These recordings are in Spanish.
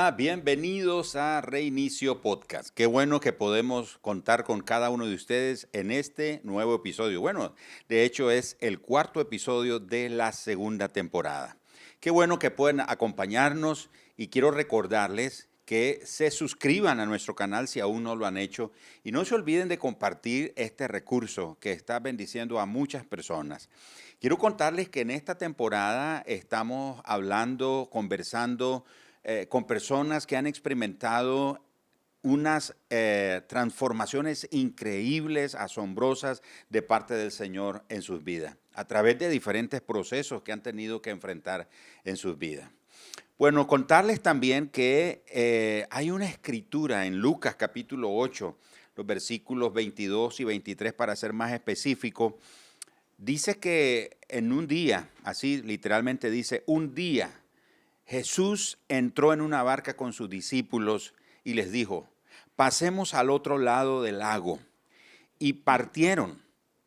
Hola, bienvenidos a Reinicio Podcast. Qué bueno que podemos contar con cada uno de ustedes en este nuevo episodio. Bueno, de hecho es el cuarto episodio de la segunda temporada. Qué bueno que pueden acompañarnos y quiero recordarles que se suscriban a nuestro canal si aún no lo han hecho y no se olviden de compartir este recurso que está bendiciendo a muchas personas. Quiero contarles que en esta temporada estamos hablando, conversando con personas que han experimentado unas transformaciones increíbles, asombrosas de parte del Señor en sus vidas, a través de diferentes procesos que han tenido que enfrentar en sus vidas. Bueno, contarles también que hay una escritura en Lucas capítulo 8, los versículos 22 y 23 para ser más específico. Dice que en un día, así literalmente dice, un día Jesús entró en una barca con sus discípulos y les dijo, pasemos al otro lado del lago. Y partieron,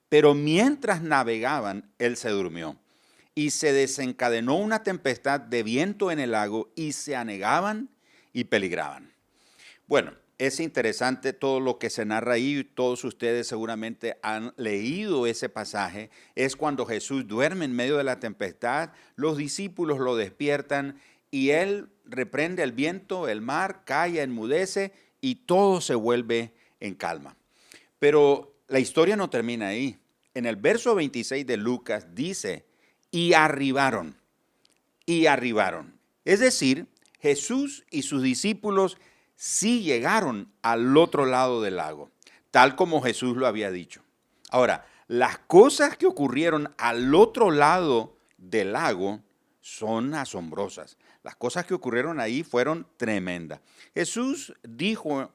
pero mientras navegaban, él se durmió. Y se desencadenó una tempestad de viento en el lago y se anegaban y peligraban. Bueno, es interesante todo lo que se narra ahí, todos ustedes seguramente han leído ese pasaje, es cuando Jesús duerme en medio de la tempestad, los discípulos lo despiertan y él reprende el viento, el mar, calla, enmudece y todo se vuelve en calma. Pero la historia no termina ahí. En el verso 26 de Lucas dice, y arribaron. Es decir, Jesús y sus discípulos sí llegaron al otro lado del lago, tal como Jesús lo había dicho. Ahora, las cosas que ocurrieron al otro lado del lago son asombrosas. Las cosas que ocurrieron ahí fueron tremendas. Jesús dijo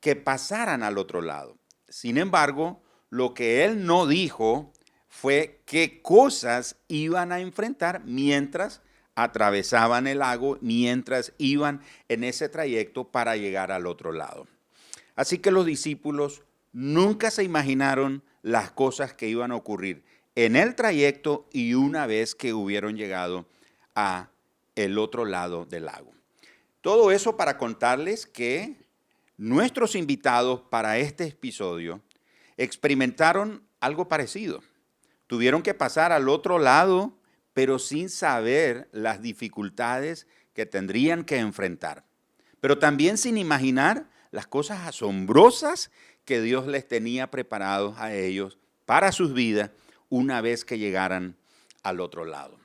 que pasaran al otro lado. Sin embargo, lo que él no dijo fue qué cosas iban a enfrentar mientras atravesaban el lago, mientras iban en ese trayecto para llegar al otro lado. Así que los discípulos nunca se imaginaron las cosas que iban a ocurrir en el trayecto y una vez que hubieron llegado a el otro lado del lago. Todo eso para contarles que nuestros invitados para este episodio experimentaron algo parecido. Tuvieron que pasar al otro lado, pero sin saber las dificultades que tendrían que enfrentar. Pero también sin imaginar las cosas asombrosas que Dios les tenía preparados a ellos para sus vidas una vez que llegaran al otro lado.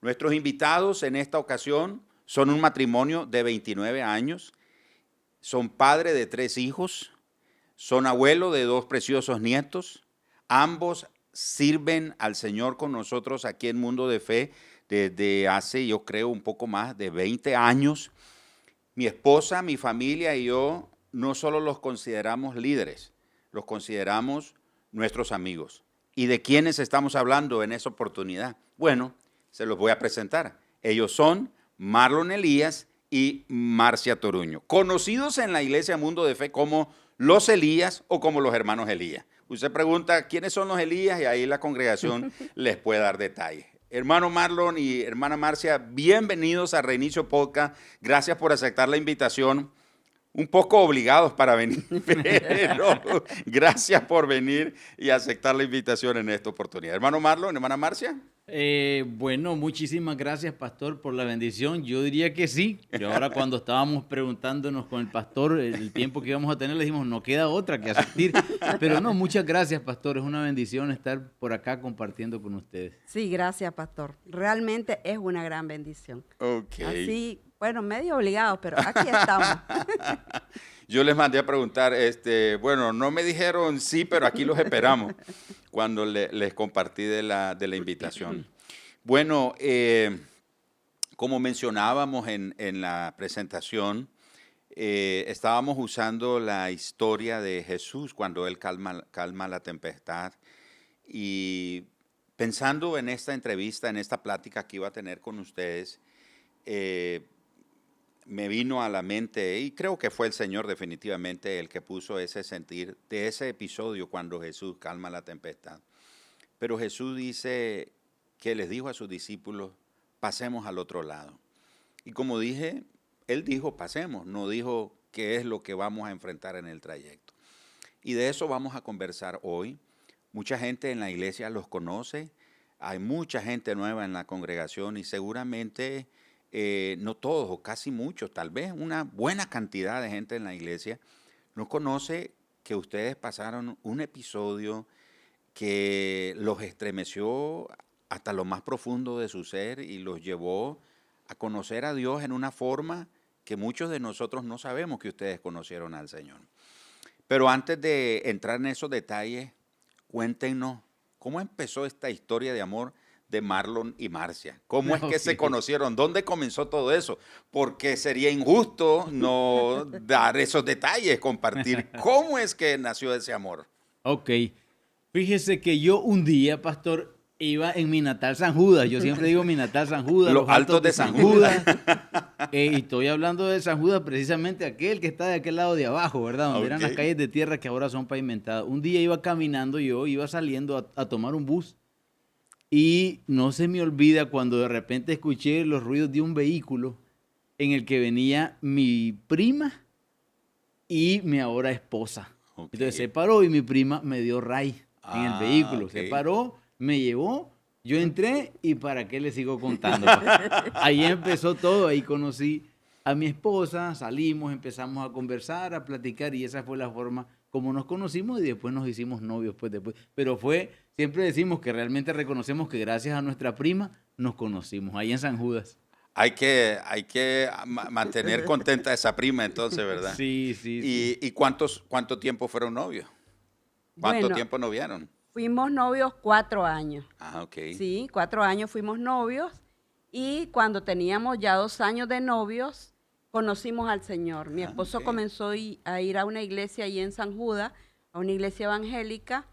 Nuestros invitados en esta ocasión son un matrimonio de 29 años, son padre de 3 hijos, son abuelo de 2 preciosos nietos, ambos sirven al Señor con nosotros aquí en Mundo de Fe desde hace, yo creo, un poco más de 20 años. Mi esposa, mi familia y yo no solo los consideramos líderes, los consideramos nuestros amigos. ¿Y de quiénes estamos hablando en esa oportunidad? Bueno, se los voy a presentar. Ellos son Marlon Elías y Marcia Toruño, conocidos en la Iglesia Mundo de Fe como los Elías o como los hermanos Elías. Usted pregunta quiénes son los Elías y ahí la congregación les puede dar detalles. Hermano Marlon y hermana Marcia, bienvenidos a Reinicio Podcast. Gracias por aceptar la invitación. Un poco obligados para venir, pero gracias por venir y aceptar la invitación en esta oportunidad. Hermano Marlon, hermana Marcia. Bueno, muchísimas gracias, pastor, por la bendición. Yo diría que sí. Y ahora cuando estábamos preguntándonos con el pastor el tiempo que íbamos a tener, le dijimos, no queda otra que asistir. Pero no, muchas gracias, pastor. Es una bendición estar por acá compartiendo con ustedes. Sí, gracias, pastor. Realmente es una gran bendición. Ok. Así, bueno, medio obligados, pero aquí estamos. Yo les mandé a preguntar, bueno, no me dijeron sí, pero aquí los esperamos cuando les compartí de la invitación. Bueno, como mencionábamos en la presentación, estábamos usando la historia de Jesús cuando Él calma la tempestad y pensando en esta entrevista, en esta plática que iba a tener con ustedes, me vino a la mente, y creo que fue el Señor definitivamente el que puso ese sentir de ese episodio cuando Jesús calma la tempestad. Pero Jesús dice que les dijo a sus discípulos, pasemos al otro lado. Y como dije, Él dijo pasemos, no dijo qué es lo que vamos a enfrentar en el trayecto. Y de eso vamos a conversar hoy. Mucha gente en la iglesia los conoce, hay mucha gente nueva en la congregación y seguramente no todos o casi muchos, tal vez una buena cantidad de gente en la iglesia no conoce que ustedes pasaron un episodio que los estremeció hasta lo más profundo de su ser y los llevó a conocer a Dios en una forma que muchos de nosotros no sabemos que ustedes conocieron al Señor. Pero antes de entrar en esos detalles, cuéntenos cómo empezó esta historia de amor de Marlon y Marcia. ¿Cómo es que se conocieron? ¿Dónde comenzó todo eso? Porque sería injusto no dar esos detalles, compartir cómo es que nació ese amor. Ok. Fíjese que yo un día, pastor, iba en mi natal San Judas. Yo siempre digo mi natal San Judas. Los Altos de San Judas. Y estoy hablando de San Judas, precisamente aquel que está de aquel lado de abajo, ¿verdad? Donde eran las calles de tierra que ahora son pavimentadas. Un día iba caminando, yo iba saliendo a tomar un bus. Y no se me olvida cuando de repente escuché los ruidos de un vehículo en el que venía mi prima y mi ahora esposa. Okay. Entonces se paró y mi prima me dio ray en el vehículo. Okay. Se paró, me llevó, yo entré y para qué le sigo contando. Ahí empezó todo, ahí conocí a mi esposa, salimos, empezamos a conversar, a platicar y esa fue la forma como nos conocimos y después nos hicimos novios. Después. Pero siempre decimos que realmente reconocemos que gracias a nuestra prima nos conocimos ahí en San Judas. Hay que mantener contenta a esa prima entonces, ¿verdad? Sí. ¿Y cuánto tiempo fueron novios? ¿Cuánto tiempo noviaron? Fuimos novios 4 años. Ah, ok. Sí, 4 años fuimos novios y cuando teníamos ya 2 años de novios, conocimos al Señor. Mi esposo comenzó a ir a una iglesia ahí en San Judas, a una iglesia evangélica,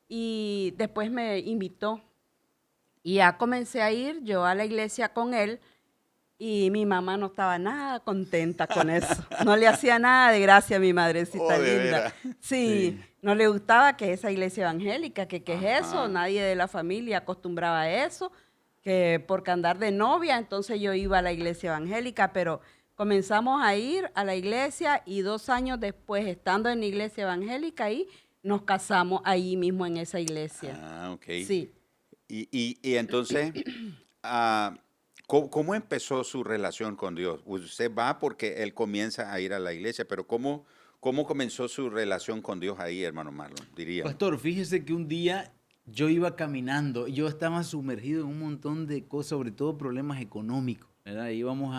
y después me invitó. Y ya comencé a ir yo a la iglesia con él, y mi mamá no estaba nada contenta con eso. No le hacía nada de gracia a mi madrecita linda. Sí, no le gustaba que esa iglesia evangélica, que es eso, nadie de la familia acostumbraba a eso, que porque andar de novia, entonces yo iba a la iglesia evangélica, pero comenzamos a ir a la iglesia y 2 años después, estando en la iglesia evangélica, ahí nos casamos ahí mismo en esa iglesia. Ah, ok. Sí. Y entonces, ¿cómo empezó su relación con Dios? Usted va porque él comienza a ir a la iglesia, pero ¿cómo comenzó su relación con Dios ahí, hermano Marlon? Diría. Pastor, fíjese que un día yo iba caminando, yo estaba sumergido en un montón de cosas, sobre todo problemas económicos, ¿verdad? Íbamos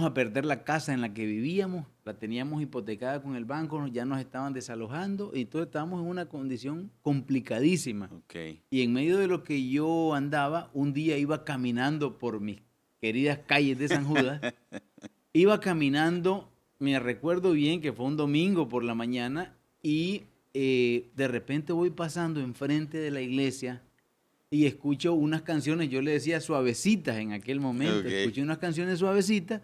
a perder la casa en la que vivíamos, la teníamos hipotecada con el banco, ya nos estaban desalojando y entonces estábamos en una condición complicadísima. Okay. Y en medio de lo que yo andaba, un día iba caminando por mis queridas calles de San Judas, iba caminando, me recuerdo bien que fue un domingo por la mañana y de repente voy pasando enfrente de la iglesia y escucho unas canciones, yo le decía suavecitas en aquel momento, escuché unas canciones suavecitas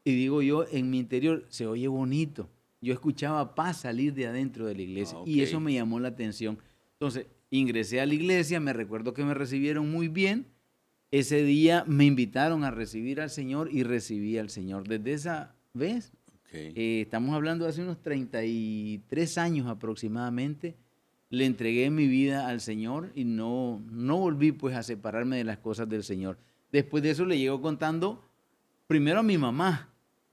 y digo yo, en mi interior, se oye bonito. Yo escuchaba paz salir de adentro de la iglesia y eso me llamó la atención. Entonces, ingresé a la iglesia, me recuerdo que me recibieron muy bien. Ese día me invitaron a recibir al Señor y recibí al Señor. Desde esa vez, estamos hablando de hace unos 33 años aproximadamente, le entregué mi vida al Señor y no volví pues a separarme de las cosas del Señor. Después de eso le llego contando primero a mi mamá,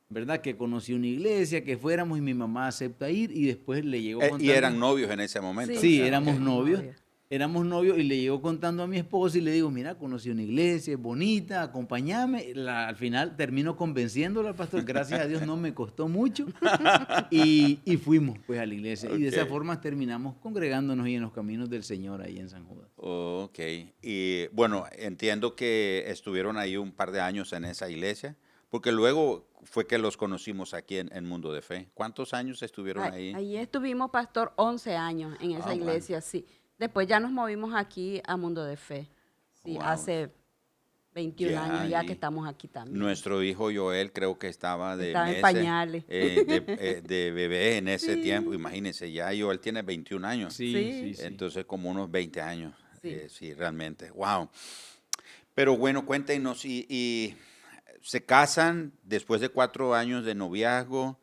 ¿verdad? Que conocí una iglesia, que fuéramos y mi mamá acepta ir y después le llego contando. ¿Y eran novios en ese momento? Sí, éramos novios. Éramos novios y le llego contando a mi esposa y le digo, mira, conocí una iglesia, es bonita, acompáñame. Al final termino convenciéndola, pastor. Gracias a Dios no me costó mucho. Y fuimos pues a la iglesia. Y de esa forma terminamos congregándonos y en los caminos del Señor ahí en San Judas. Ok. Y bueno, entiendo que estuvieron ahí un par de años en esa iglesia, porque luego fue que los conocimos aquí en Mundo de Fe. ¿Cuántos años estuvieron ahí? Ahí estuvimos, pastor, 11 años en esa iglesia, sí. Después ya nos movimos aquí a Mundo de Fe. Sí, hace 21 años ya que estamos aquí también. Nuestro hijo Joel creo que estaba en pañales. De bebé en ese tiempo. Imagínense, ya Joel tiene 21 años. Sí. Entonces como unos 20 años. Sí, realmente. Wow. Pero bueno, cuéntenos, y Se casan después de 4 años de noviazgo,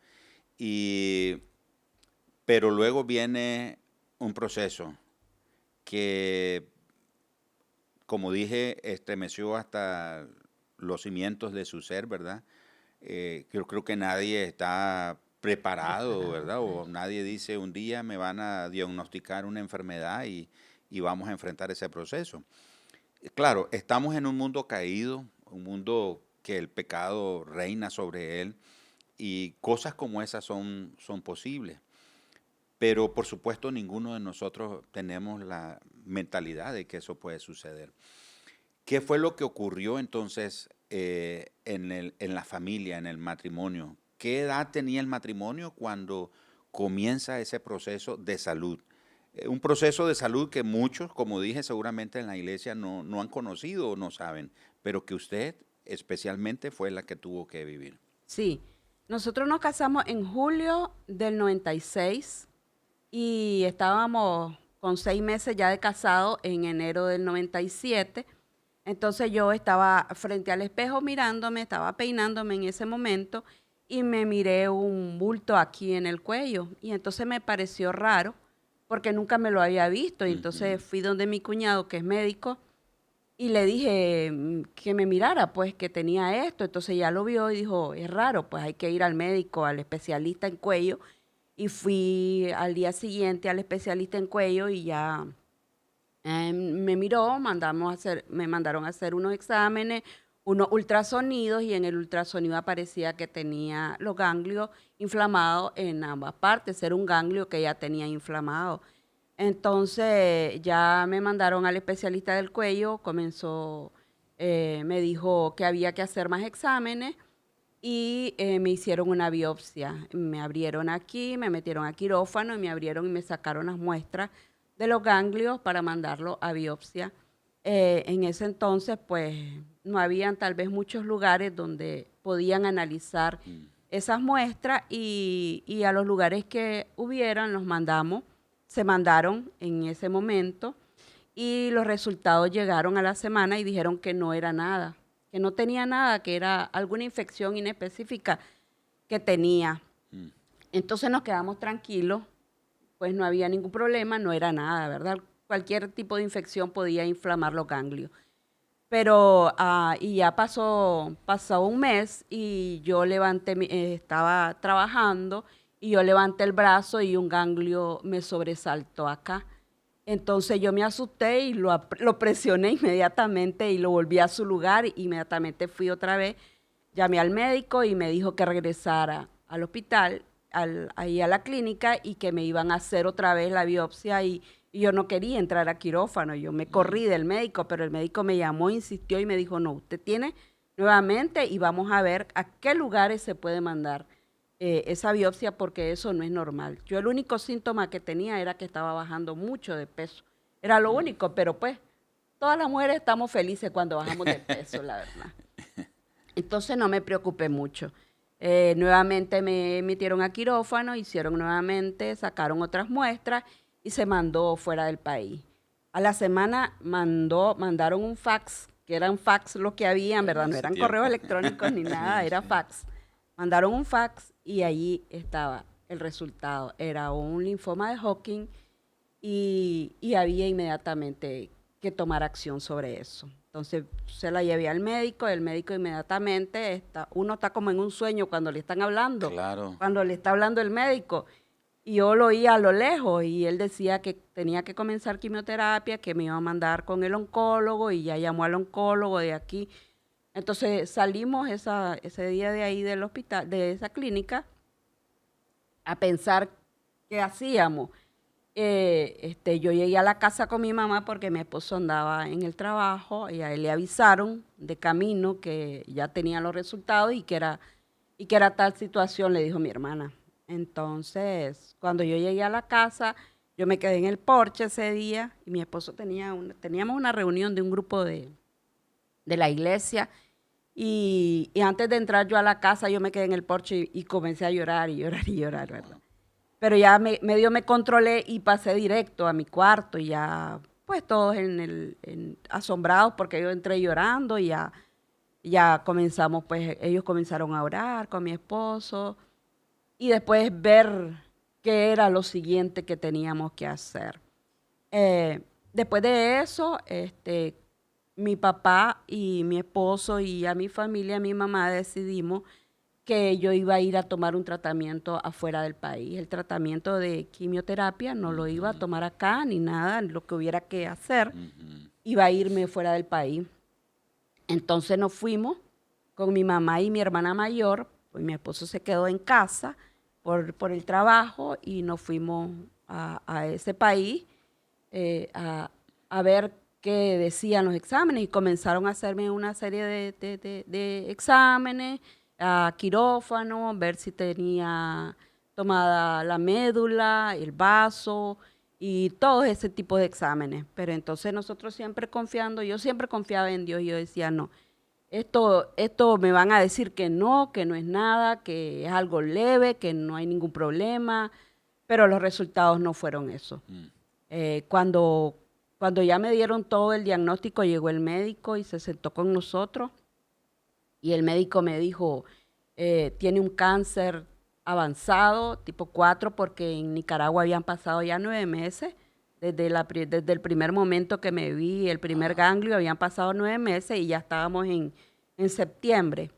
pero luego viene un proceso que, como dije, estremeció hasta los cimientos de su ser, ¿verdad? Yo creo que nadie está preparado, ¿verdad? O nadie dice un día me van a diagnosticar una enfermedad y vamos a enfrentar ese proceso. Claro, estamos en un mundo caído, un mundo que el pecado reina sobre él y cosas como esas son posibles. Pero por supuesto ninguno de nosotros tenemos la mentalidad de que eso puede suceder. ¿Qué fue lo que ocurrió entonces en la familia, en el matrimonio? ¿Qué edad tenía el matrimonio cuando comienza ese proceso de salud? Un proceso de salud que muchos, como dije, seguramente en la iglesia no han conocido o no saben, pero que usted especialmente fue la que tuvo que vivir. Sí, nosotros nos casamos en julio del 96 y estábamos con 6 meses ya de casado en enero del 97. Entonces yo estaba frente al espejo mirándome, estaba peinándome en ese momento y me miré un bulto aquí en el cuello. Y entonces me pareció raro porque nunca me lo había visto. Y entonces fui donde mi cuñado, que es médico, y le dije que me mirara, pues que tenía esto. Entonces ya lo vio y dijo, es raro, pues hay que ir al médico, al especialista en cuello. Y fui al día siguiente al especialista en cuello y ya me miró, me mandaron a hacer unos exámenes, unos ultrasonidos, y en el ultrasonido aparecía que tenía los ganglios inflamados en ambas partes. Era un ganglio que ya tenía inflamado. Entonces ya me mandaron al especialista del cuello, me dijo que había que hacer más exámenes y me hicieron una biopsia. Me abrieron aquí, me metieron a quirófano y me abrieron y me sacaron las muestras de los ganglios para mandarlo a biopsia. En ese entonces, pues, no habían tal vez muchos lugares donde podían analizar esas muestras y a los lugares que hubieran se mandaron en ese momento y los resultados llegaron a la semana y dijeron que no era nada, que no tenía nada, que era alguna infección inespecífica que tenía. Entonces nos quedamos tranquilos, pues no había ningún problema, no era nada, ¿verdad? Cualquier tipo de infección podía inflamar los ganglios. Pero, y ya pasó un mes y yo estaba trabajando y yo levanté el brazo y un ganglio me sobresaltó acá. Entonces yo me asusté y lo presioné inmediatamente y lo volví a su lugar. Inmediatamente fui otra vez, llamé al médico y me dijo que regresara al hospital, ahí a la clínica, y que me iban a hacer otra vez la biopsia y yo no quería entrar a quirófano. Yo me corrí del médico, pero el médico me llamó, insistió y me dijo, no, usted tiene nuevamente y vamos a ver a qué lugares se puede mandar esa biopsia porque eso no es normal. Yo el único síntoma que tenía era que estaba bajando mucho de peso. Era lo único, pero pues todas las mujeres estamos felices cuando bajamos de peso, la verdad. Entonces no me preocupé mucho. Nuevamente me metieron a quirófano, hicieron nuevamente, sacaron otras muestras y se mandó fuera del país. A la semana mandaron un fax, que eran fax los que habían, ¿verdad? No eran correos electrónicos ni nada, era fax. Mandaron un fax y allí estaba el resultado. Era un linfoma de Hodgkin y había inmediatamente que tomar acción sobre eso. Entonces se la llevé al médico, el médico inmediatamente, uno está como en un sueño cuando le están hablando, Claro. cuando le está hablando el médico. Y yo lo oía a lo lejos y él decía que tenía que comenzar quimioterapia, que me iba a mandar con el oncólogo y ya llamó al oncólogo de aquí. Entonces salimos ese día de ahí del hospital, de esa clínica, a pensar qué hacíamos. Yo llegué a la casa con mi mamá porque mi esposo andaba en el trabajo y a él le avisaron de camino que ya tenía los resultados y que era tal situación, le dijo mi hermana. Entonces, cuando yo llegué a la casa, yo me quedé en el porche ese día y mi esposo teníamos una reunión de un grupo de la iglesia y antes de entrar yo a la casa, yo me quedé en el porche y comencé a llorar y llorar y llorar, ¿verdad? Pero ya medio me controlé y pasé directo a mi cuarto y ya, pues todos asombrados porque yo entré llorando y ya Ya comenzamos, pues ellos comenzaron a orar con mi esposo y después ver qué era lo siguiente que teníamos que hacer. Después de eso, mi papá y mi esposo y a mi familia, mi mamá, decidimos que yo iba a ir a tomar un tratamiento afuera del país. El tratamiento de quimioterapia no lo iba a tomar acá ni nada, lo que hubiera que hacer, iba a irme fuera del país. Entonces nos fuimos con mi mamá y mi hermana mayor, pues mi esposo se quedó en casa por el trabajo y nos fuimos a ese país a ver qué decían los exámenes y comenzaron a hacerme una serie de exámenes, a quirófano, ver si tenía tomada la médula, el vaso y todo ese tipo de exámenes. Pero entonces nosotros siempre confiando, yo siempre confiaba en Dios y yo decía, no, esto me van a decir que no es nada, que es algo leve, que no hay ningún problema, pero los resultados no fueron eso. Cuando ya me dieron todo el diagnóstico, llegó el médico y se sentó con nosotros y el médico me dijo, tiene un cáncer avanzado, tipo 4, porque en Nicaragua habían pasado ya 9 meses. Desde el primer momento que me vi, el primer ganglio, habían pasado 9 meses y ya estábamos en septiembre.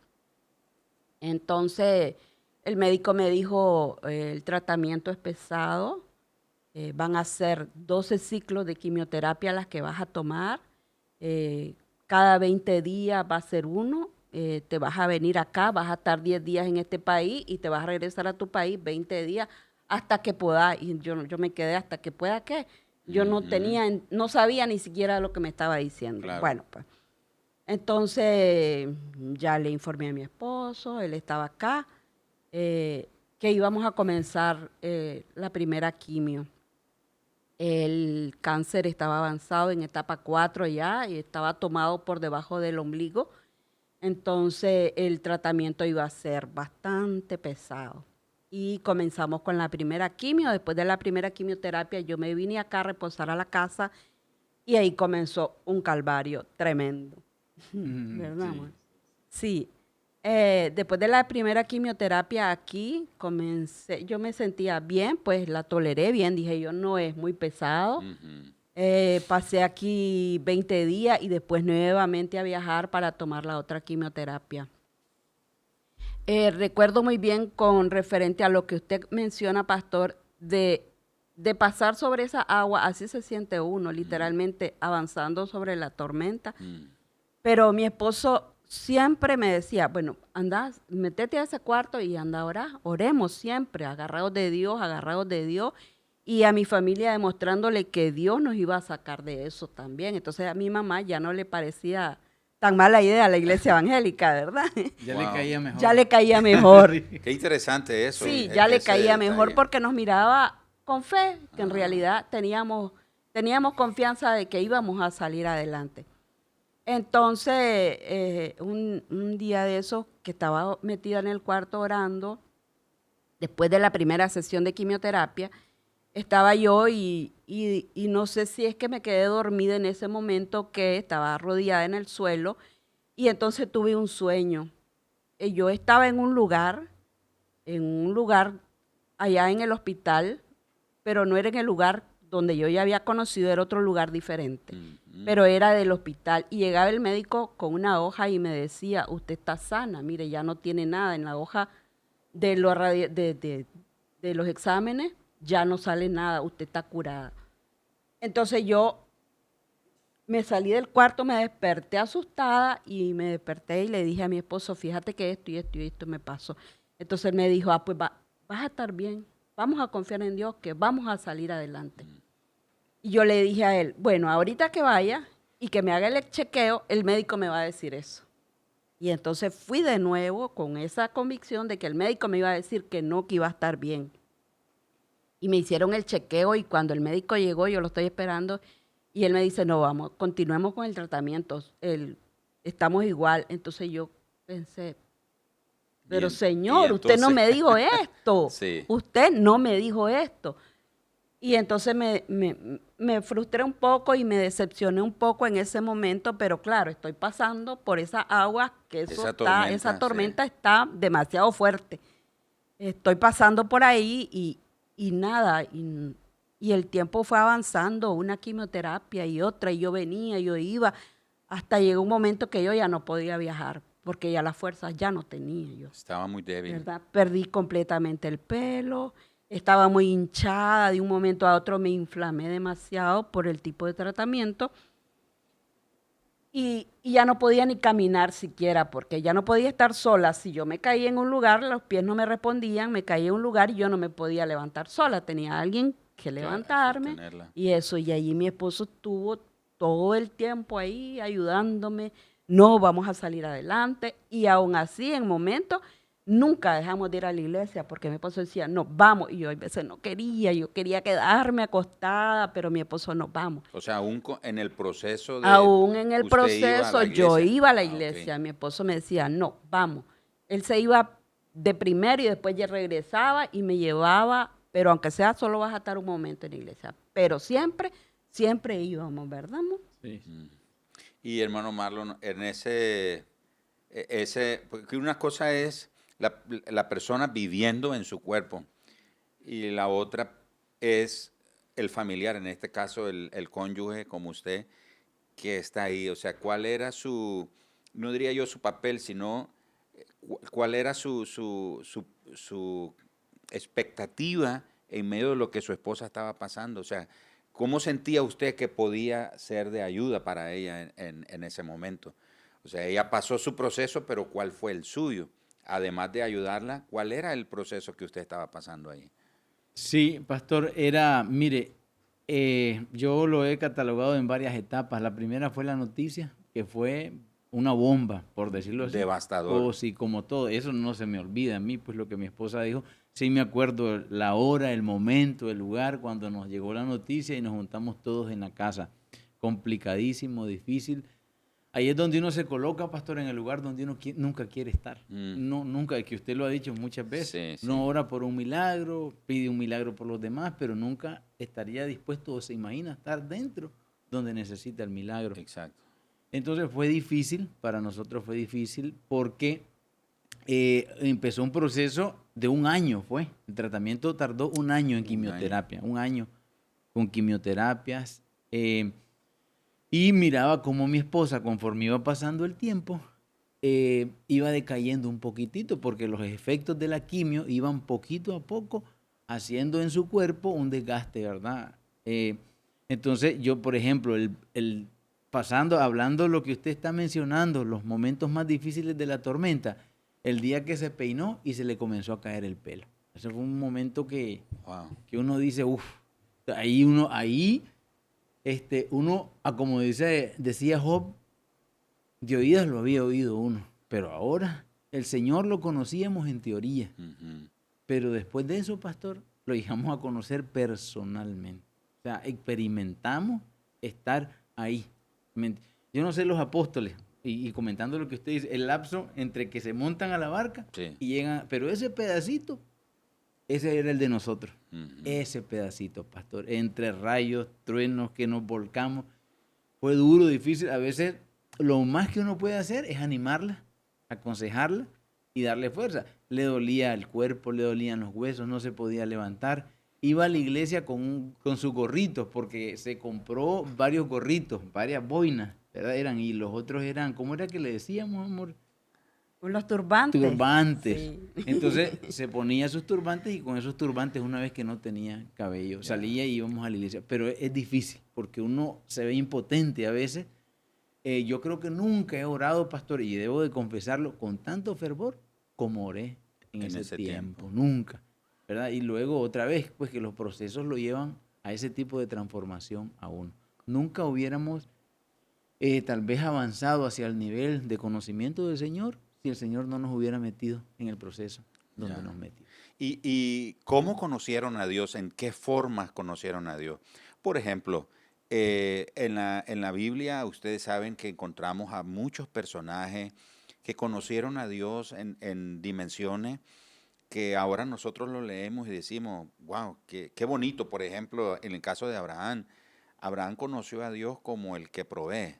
Entonces, el médico me dijo, el tratamiento es pesado, van a ser 12 ciclos de quimioterapia las que vas a tomar, cada 20 días va a ser uno, te vas a venir acá, vas a estar 10 días en este país y te vas a regresar a tu país 20 días hasta que pueda, y yo me quedé hasta que pueda, ¿qué? Yo no sabía ni siquiera lo que me estaba diciendo. Claro. Bueno, pues, entonces ya le informé a mi esposo, él estaba acá, que íbamos a comenzar la primera quimio. El cáncer estaba avanzado en etapa 4 ya y estaba tomado por debajo del ombligo. Entonces el tratamiento iba a ser bastante pesado. Y comenzamos con la primera quimio. Después de la primera quimioterapia yo me vine acá a reposar a la casa y ahí comenzó un calvario tremendo. ¿Verdad, amor? Sí. Después de la primera quimioterapia aquí, yo me sentía bien, pues la toleré bien, dije yo, no es muy pesado. Pasé aquí 20 días y después nuevamente a viajar para tomar la otra quimioterapia. Recuerdo muy bien con referente a lo que usted menciona, pastor, de pasar sobre esa agua, así se siente uno, literalmente avanzando sobre la tormenta. Pero mi esposo siempre me decía, bueno, anda, métete a ese cuarto y anda a orar, oremos siempre, agarrados de Dios, y a mi familia demostrándole que Dios nos iba a sacar de eso también. Entonces a mi mamá ya no le parecía tan mala idea la iglesia evangélica, ¿verdad? Ya le caía mejor. Ya le caía mejor. Qué interesante eso. Sí, ya le caía mejor detalle. porque nos miraba con fe, que en realidad teníamos confianza de que íbamos a salir adelante. Entonces, un día de esos que estaba metida en el cuarto orando, después de la primera sesión de quimioterapia, estaba yo y no sé si es que me quedé dormida en ese momento, que estaba arrodillada en el suelo y entonces tuve un sueño. Yo estaba en un lugar allá en el hospital, pero no era en el lugar donde yo ya había conocido, era otro lugar diferente, pero era del hospital. Y llegaba el médico con una hoja y me decía, usted está sana, mire, ya no tiene nada en la hoja de los exámenes, ya no sale nada, usted está curada. Entonces yo me salí del cuarto, me desperté asustada y me desperté y le dije a mi esposo, fíjate que esto y esto y esto me pasó. Entonces él me dijo, pues vas a estar bien, vamos a confiar en Dios que vamos a salir adelante. Y yo le dije a él, bueno, ahorita que vaya y que me haga el chequeo, el médico me va a decir eso. Y entonces fui de nuevo con esa convicción de que el médico me iba a decir que no, que iba a estar bien. Y me hicieron el chequeo y cuando el médico llegó, yo lo estoy esperando, y él me dice, no, vamos, continuemos con el tratamiento, estamos igual. Entonces yo pensé, pero Bien, señor, y usted no entonces- me dijo esto, Sí. usted no me dijo esto. Y entonces me frustré un poco y me decepcioné un poco en ese momento, pero claro, estoy pasando por esa agua que esa tormenta está demasiado fuerte. Estoy pasando por ahí y nada, y el tiempo fue avanzando, una quimioterapia y otra, y yo venía, yo iba, hasta llegó un momento que yo ya no podía viajar, porque ya las fuerzas ya no tenía yo. Estaba muy débil. ¿Verdad? Perdí completamente el pelo, estaba muy hinchada, de un momento a otro me inflamé demasiado por el tipo de tratamiento y ya no podía ni caminar siquiera, porque ya no podía estar sola. Si yo me caía en un lugar, los pies no me respondían, me caía en un lugar y yo no me podía levantar sola, tenía alguien que levantarme sostenerla. y eso, y allí mi esposo estuvo todo el tiempo ahí ayudándome, no, vamos a salir adelante, y aún así en momentos nunca dejamos de ir a la iglesia, porque mi esposo decía, no, vamos, y yo a veces no quería, yo quería quedarme acostada, pero mi esposo, no, vamos. O sea, aún en el proceso de... Aún en el ¿usted iba a proceso la yo iglesia? iba a la Ah, ok. iglesia, mi esposo me decía, no, vamos. Él se iba de primero y después ya regresaba y me llevaba, pero aunque sea solo vas a estar un momento en la iglesia, pero siempre, siempre íbamos, ¿verdad, amor? Sí. Y hermano Marlon, en porque una cosa es la persona viviendo en su cuerpo y la otra es el familiar, en este caso el cónyuge como usted, que está ahí. O sea, ¿cuál era no diría yo su papel, sino cuál era su expectativa en medio de lo que su esposa estaba pasando? O sea, ¿cómo sentía usted que podía ser de ayuda para ella en ese momento? O sea, ella pasó su proceso, pero ¿cuál fue el suyo? Además de ayudarla, ¿cuál era el proceso que usted estaba pasando ahí? Sí, pastor, mire, yo lo he catalogado en varias etapas. La primera fue la noticia, que fue una bomba, por decirlo así. Devastador. Oh, sí, como todo. Eso no se me olvida a mí, pues lo que mi esposa dijo. Sí me acuerdo la hora, el momento, el lugar, cuando nos llegó la noticia y nos juntamos todos en la casa. Complicadísimo, difícil. Ahí es donde uno se coloca, pastor, en el lugar donde uno nunca quiere estar. No, nunca, que usted lo ha dicho muchas veces. Sí, Uno sí. ora por un milagro, pide un milagro por los demás, pero nunca estaría dispuesto o se imagina estar dentro donde necesita el milagro. Exacto. Entonces fue difícil, para nosotros fue difícil porque empezó un proceso de un año, fue. El tratamiento tardó un año en quimioterapia, un año con quimioterapias. Y miraba cómo mi esposa, conforme iba pasando el tiempo, iba decayendo un poquitito, porque los efectos de la quimio iban poquito a poco haciendo en su cuerpo un desgaste, ¿verdad? Entonces yo, por ejemplo, hablando lo que usted está mencionando, los momentos más difíciles de la tormenta, el día que se peinó y se le comenzó a caer el pelo. Ese fue un momento que uno dice, uff, ahí como decía Job, de oídas lo había oído uno, pero ahora el Señor lo conocíamos en teoría, pero después de eso, pastor, lo llegamos a conocer personalmente. O sea, experimentamos estar ahí. Yo no sé los apóstoles, y comentando lo que usted dice, el lapso entre que se montan a la barca y llegan, pero ese pedacito, ese era el de nosotros. Ese pedacito, pastor, entre rayos, truenos, que nos volcamos, fue duro, difícil. A veces lo más que uno puede hacer es animarla, aconsejarla y darle fuerza. Le dolía el cuerpo, le dolían los huesos, no se podía levantar. Iba a la iglesia con sus gorritos, porque se compró varios gorritos, varias boinas, ¿verdad? Y los otros eran, ¿cómo era que le decíamos, amor? Los turbantes. Turbantes. Sí. Entonces se ponía sus turbantes y con esos turbantes, una vez que no tenía cabello, salía y íbamos a la iglesia. Pero es difícil porque uno se ve impotente a veces. Yo creo que nunca he orado, pastor, y debo de confesarlo, con tanto fervor como oré en ese tiempo. Nunca, ¿verdad? Y luego otra vez, pues que los procesos lo llevan a ese tipo de transformación a uno. Nunca hubiéramos tal vez avanzado hacia el nivel de conocimiento del Señor si el Señor no nos hubiera metido en el proceso donde nos metió. ¿Y cómo conocieron a Dios? ¿En qué formas conocieron a Dios? Por ejemplo, en la Biblia ustedes saben que encontramos a muchos personajes que conocieron a Dios en dimensiones que ahora nosotros lo leemos y decimos, wow, qué bonito. Por ejemplo, en el caso de Abraham, Abraham conoció a Dios como el que provee,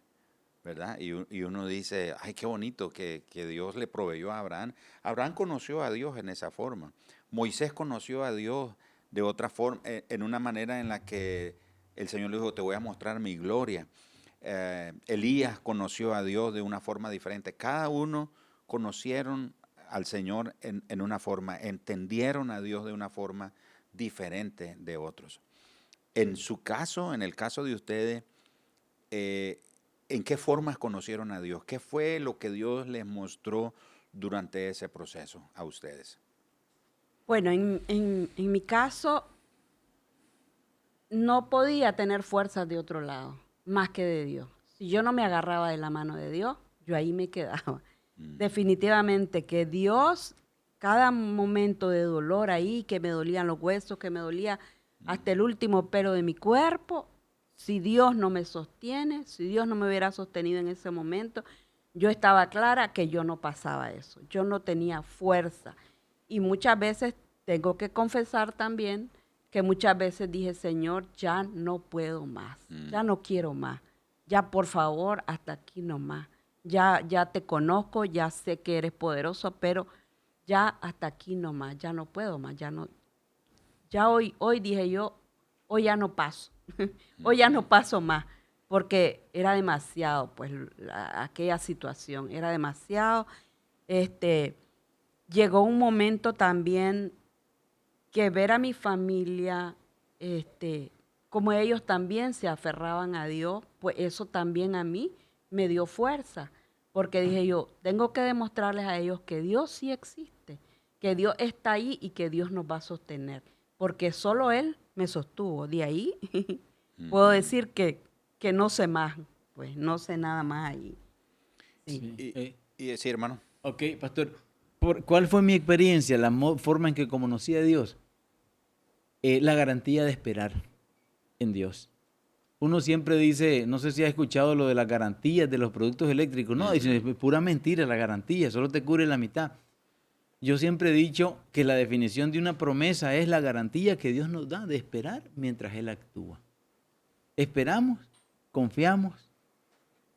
¿verdad? Y uno dice, ay, qué bonito que Dios le proveyó a Abraham. Abraham conoció a Dios en esa forma. Moisés conoció a Dios de otra forma, en una manera en la que el Señor le dijo, te voy a mostrar mi gloria. Elías conoció a Dios de una forma diferente. Cada uno conocieron al Señor en una forma, entendieron a Dios de una forma diferente de otros. En su caso, en el caso de ustedes, ¿en qué formas conocieron a Dios? ¿Qué fue lo que Dios les mostró durante ese proceso a ustedes? Bueno, en mi caso, no podía tener fuerzas de otro lado, más que de Dios. Si yo no me agarraba de la mano de Dios, yo ahí me quedaba. Definitivamente que Dios, cada momento de dolor ahí, que me dolían los huesos, que me dolía hasta el último pelo de mi cuerpo, si Dios no me sostiene, si Dios no me hubiera sostenido en ese momento, yo estaba clara que yo no pasaba eso, yo no tenía fuerza. Y muchas veces, tengo que confesar también, que muchas veces dije, Señor, ya no puedo más, ya no quiero más, ya por favor, hasta aquí nomás. Ya te conozco, ya sé que eres poderoso, pero ya hasta aquí nomás, ya no puedo más, ya hoy dije yo, hoy ya no paso, hoy ya no paso más, porque era demasiado, pues aquella situación, era demasiado. Llegó un momento también que ver a mi familia, como ellos también se aferraban a Dios, pues eso también a mí me dio fuerza, porque dije yo, tengo que demostrarles a ellos que Dios sí existe, que Dios está ahí y que Dios nos va a sostener, porque solo Él me sostuvo. De ahí puedo decir que no sé más, pues no sé nada más ahí. Sí. Y decir, hermano. Ok, pastor, ¿cuál fue mi experiencia, la forma en que conocí a Dios? La garantía de esperar en Dios. Uno siempre dice, no sé si has escuchado lo de las garantías de los productos eléctricos. No, dice, es pura mentira la garantía, solo te cubre la mitad. Yo siempre he dicho que la definición de una promesa es la garantía que Dios nos da de esperar mientras Él actúa. Esperamos, confiamos,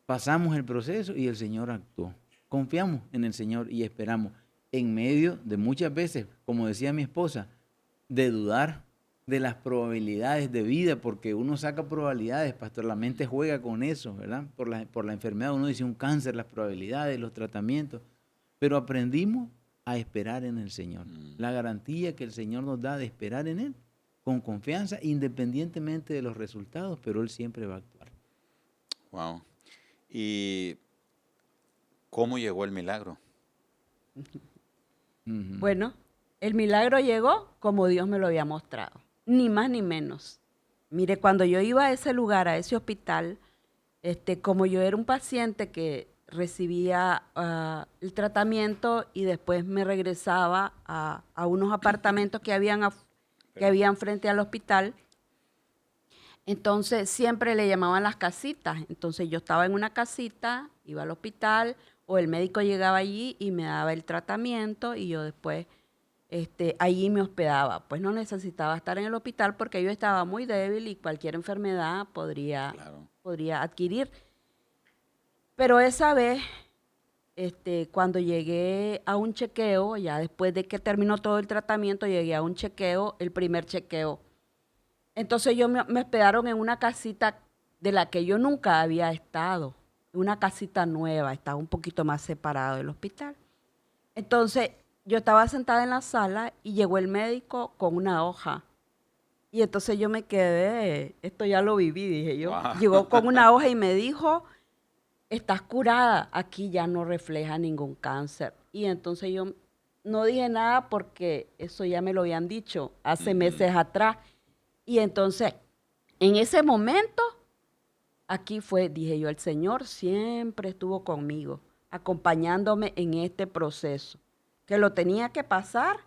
pasamos el proceso y el Señor actuó. Confiamos en el Señor y esperamos en medio de muchas veces, como decía mi esposa, de dudar de las probabilidades de vida, porque uno saca probabilidades, pastor, la mente juega con eso, ¿verdad? Por la enfermedad, uno dice un cáncer, las probabilidades, los tratamientos, pero aprendimos a esperar en el Señor. La garantía que el Señor nos da de esperar en Él, con confianza, independientemente de los resultados, pero Él siempre va a actuar. Wow. ¿Y cómo llegó el milagro? Bueno, el milagro llegó como Dios me lo había mostrado, ni más ni menos. Mire, cuando yo iba a ese lugar, a ese hospital, como yo era un paciente que recibía el tratamiento y después me regresaba a unos apartamentos que habían frente al hospital, entonces siempre le llamaban las casitas. Entonces yo estaba en una casita, iba al hospital, o el médico llegaba allí y me daba el tratamiento y yo después allí me hospedaba. Pues no necesitaba estar en el hospital porque yo estaba muy débil y cualquier enfermedad podría adquirir. Pero esa vez, cuando llegué a un chequeo, ya después de que terminó todo el tratamiento, llegué a un chequeo, el primer chequeo. Entonces me hospedaron en una casita de la que yo nunca había estado, una casita nueva, estaba un poquito más separado del hospital. Entonces yo estaba sentada en la sala y llegó el médico con una hoja. Y entonces yo me quedé, esto ya lo viví, dije yo. Wow. Llegó con una hoja y me dijo, estás curada, aquí ya no refleja ningún cáncer. Y entonces yo no dije nada porque eso ya me lo habían dicho hace meses atrás. Y entonces, en ese momento, aquí fue, dije yo, el Señor siempre estuvo conmigo, acompañándome en este proceso. Que lo tenía que pasar,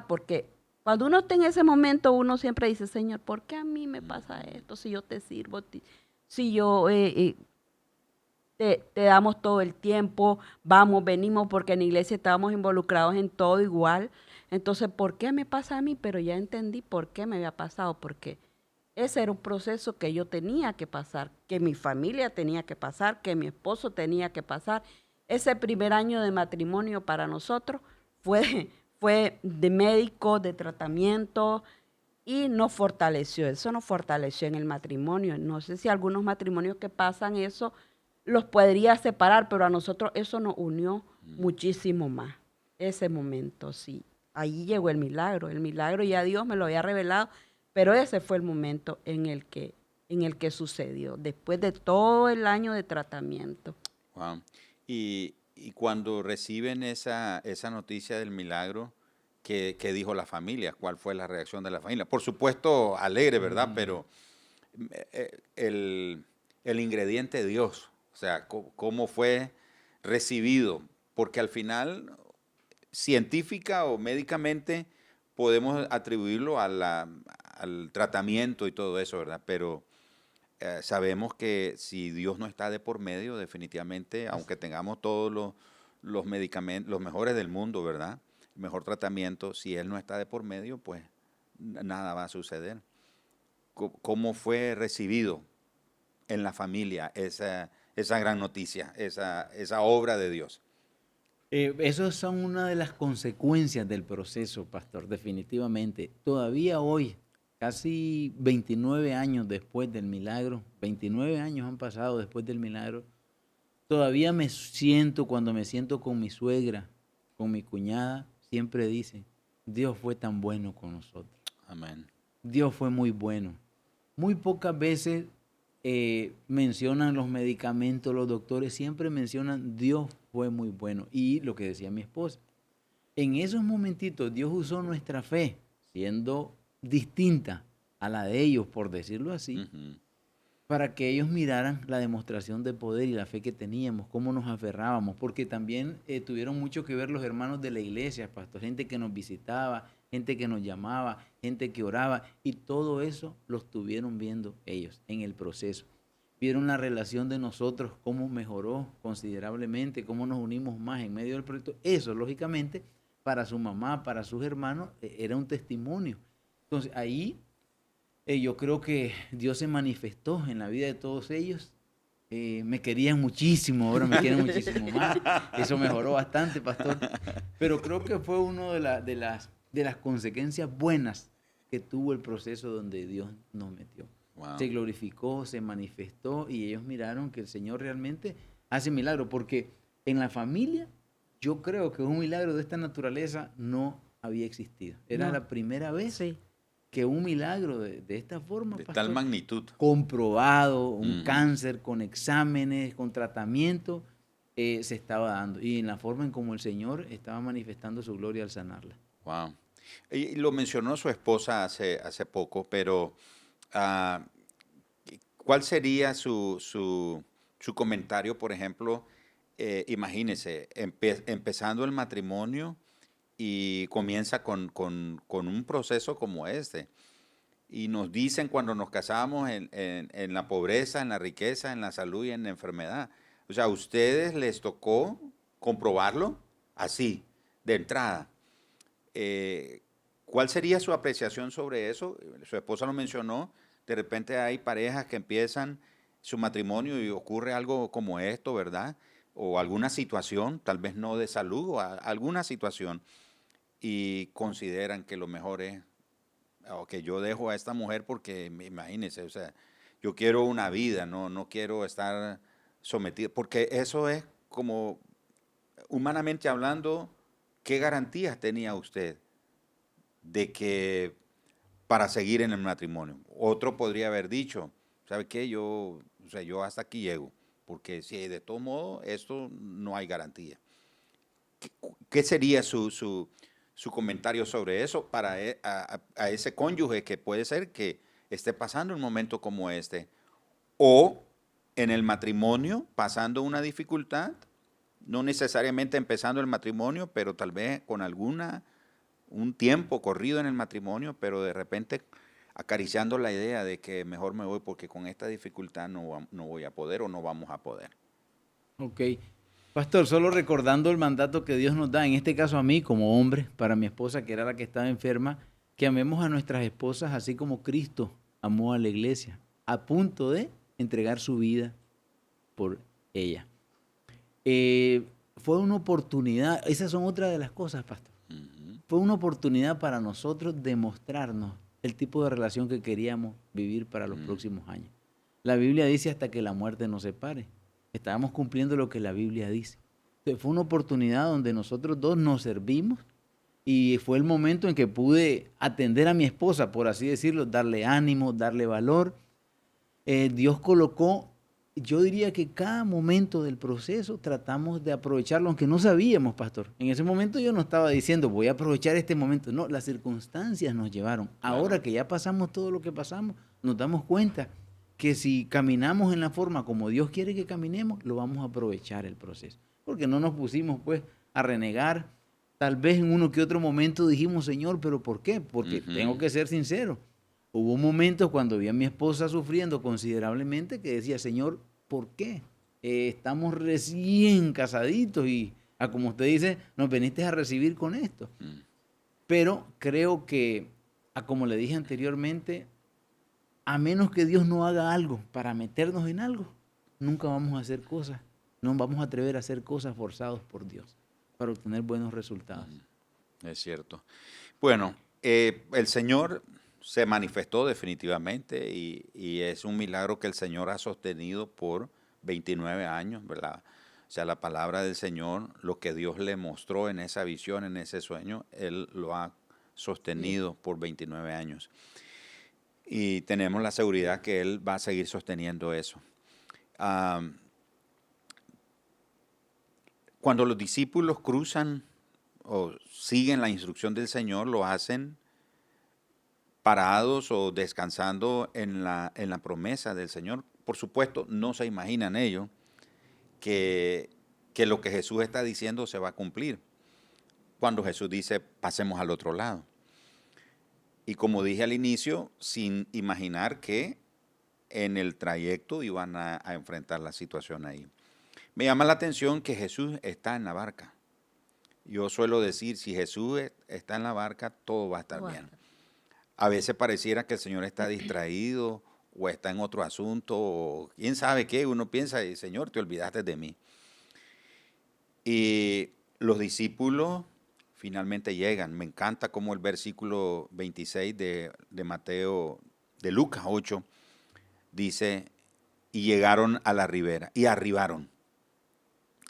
porque cuando uno está en ese momento, uno siempre dice, Señor, ¿por qué a mí me pasa esto? Si yo te sirvo, si yo te damos todo el tiempo, vamos, venimos, porque en la iglesia estábamos involucrados en todo igual. Entonces, ¿por qué me pasa a mí? Pero ya entendí por qué me había pasado, porque ese era un proceso que yo tenía que pasar, que mi familia tenía que pasar, que mi esposo tenía que pasar. Ese primer año de matrimonio para nosotros fue de médico, de tratamiento, y nos fortaleció, eso nos fortaleció en el matrimonio. No sé si algunos matrimonios que pasan eso los podría separar, pero a nosotros eso nos unió muchísimo más. Ese momento, sí. Ahí llegó el milagro ya Dios me lo había revelado, pero ese fue el momento en el que sucedió, después de todo el año de tratamiento. Wow. Y cuando reciben esa noticia del milagro, ¿qué dijo la familia? ¿Cuál fue la reacción de la familia? Por supuesto, alegre, ¿verdad? Pero el ingrediente Dios, o sea, cómo fue recibido, porque al final, científica o médicamente, podemos atribuirlo al tratamiento y todo eso, ¿verdad? Pero sabemos que si Dios no está de por medio, definitivamente, aunque tengamos todos los medicamentos, los mejores del mundo, ¿verdad? El mejor tratamiento, si Él no está de por medio, pues nada va a suceder. ¿Cómo fue recibido en la familia esa gran noticia, esa obra de Dios? Esas son una de las consecuencias del proceso, pastor, definitivamente. Todavía hoy, casi 29 años después del milagro, 29 años han pasado después del milagro, todavía cuando me siento con mi suegra, con mi cuñada, siempre dice, Dios fue tan bueno con nosotros. Amén. Dios fue muy bueno. Muy pocas veces mencionan los medicamentos, los doctores siempre mencionan Dios fue muy bueno. Y lo que decía mi esposa, en esos momentitos Dios usó nuestra fe, siendo distinta a la de ellos, por decirlo así, para que ellos miraran la demostración de poder y la fe que teníamos, cómo nos aferrábamos, porque también tuvieron mucho que ver los hermanos de la iglesia, pastor, gente que nos visitaba, gente que nos llamaba, gente que oraba, y todo eso lo estuvieron viendo ellos en el proceso. Vieron la relación de nosotros, cómo mejoró considerablemente, cómo nos unimos más en medio del proyecto. Eso, lógicamente, para su mamá, para sus hermanos, era un testimonio. Entonces, ahí yo creo que Dios se manifestó en la vida de todos ellos. Me querían muchísimo, ahora me quieren muchísimo más. Eso mejoró bastante, pastor. Pero creo que fue una de las consecuencias buenas que tuvo el proceso donde Dios nos metió. Wow. Se glorificó, se manifestó y ellos miraron que el Señor realmente hace milagros. Porque en la familia, yo creo que un milagro de esta naturaleza no había existido. Era la primera vez que un milagro de esta forma, de pastor, tal magnitud, comprobado, un cáncer, con exámenes, con tratamiento, se estaba dando. Y en la forma en como el Señor estaba manifestando su gloria al sanarla. Wow. Y lo mencionó su esposa hace poco, pero ¿cuál sería su comentario, por ejemplo? Imagínese, empezando el matrimonio y comienza con un proceso como este. Y nos dicen cuando nos casamos en la pobreza, en la riqueza, en la salud y en la enfermedad. O sea, ¿a ustedes les tocó comprobarlo así, de entrada? ¿Cuál sería su apreciación sobre eso? Su esposa lo mencionó, de repente hay parejas que empiezan su matrimonio y ocurre algo como esto, ¿verdad? O alguna situación, tal vez no de salud, o alguna situación, y consideran que lo mejor es, que yo dejo a esta mujer porque, imagínense, o sea, yo quiero una vida, no quiero estar sometido, porque eso es como, humanamente hablando, ¿qué garantías tenía usted de que para seguir en el matrimonio? Otro podría haber dicho, ¿sabe qué? Yo hasta aquí llego, porque si de todo modo esto no hay garantía. ¿Qué sería su comentario sobre eso para a ese cónyuge que puede ser que esté pasando un momento como este? O en el matrimonio, pasando una dificultad, no necesariamente empezando el matrimonio, pero tal vez con un tiempo corrido en el matrimonio, pero de repente acariciando la idea de que mejor me voy porque con esta dificultad no voy a poder o no vamos a poder. Ok. Pastor, solo recordando el mandato que Dios nos da, en este caso a mí como hombre, para mi esposa que era la que estaba enferma, que amemos a nuestras esposas así como Cristo amó a la iglesia, a punto de entregar su vida por ella. Fue una oportunidad, esas son otras de las cosas, pastor. Fue una oportunidad para nosotros demostrarnos el tipo de relación que queríamos vivir para los próximos años. La Biblia dice hasta que la muerte nos separe. Estábamos cumpliendo lo que la Biblia dice. Entonces, fue una oportunidad donde nosotros dos nos servimos y fue el momento en que pude atender a mi esposa, por así decirlo, darle ánimo, darle valor. Dios colocó, yo diría que cada momento del proceso tratamos de aprovecharlo, aunque no sabíamos, pastor. En ese momento yo no estaba diciendo, voy a aprovechar este momento. No, las circunstancias nos llevaron. Claro. Ahora que ya pasamos todo lo que pasamos, nos damos cuenta que si caminamos en la forma como Dios quiere que caminemos, lo vamos a aprovechar el proceso. Porque no nos pusimos pues a renegar. Tal vez en uno que otro momento dijimos, Señor, ¿pero por qué? Porque tengo que ser sincero. Hubo momentos cuando vi a mi esposa sufriendo considerablemente que decía, Señor, ¿por qué? Estamos recién casaditos y, como usted dice, nos veniste a recibir con esto. Pero creo que, como le dije anteriormente, a menos que Dios no haga algo para meternos en algo, nunca vamos a hacer cosas, no vamos a atrever a hacer cosas forzados por Dios para obtener buenos resultados. Es cierto. Bueno, el Señor se manifestó definitivamente y es un milagro que el Señor ha sostenido por 29 años, ¿verdad? O sea, la palabra del Señor, lo que Dios le mostró en esa visión, en ese sueño, Él lo ha sostenido por 29 años. Y tenemos la seguridad que Él va a seguir sosteniendo eso. Cuando los discípulos cruzan o siguen la instrucción del Señor, lo hacen parados o descansando en la promesa del Señor. Por supuesto, no se imaginan ellos que lo que Jesús está diciendo se va a cumplir. Cuando Jesús dice, pasemos al otro lado. Y como dije al inicio, sin imaginar que en el trayecto iban a enfrentar la situación ahí. Me llama la atención que Jesús está en la barca. Yo suelo decir, si Jesús está en la barca, todo va a estar bien. A veces pareciera que el Señor está distraído o está en otro asunto, o quién sabe qué. Uno piensa, Señor, te olvidaste de mí. Y los discípulos finalmente llegan. Me encanta cómo el versículo 26 de Mateo, de Lucas 8, dice, y llegaron a la ribera, y arribaron.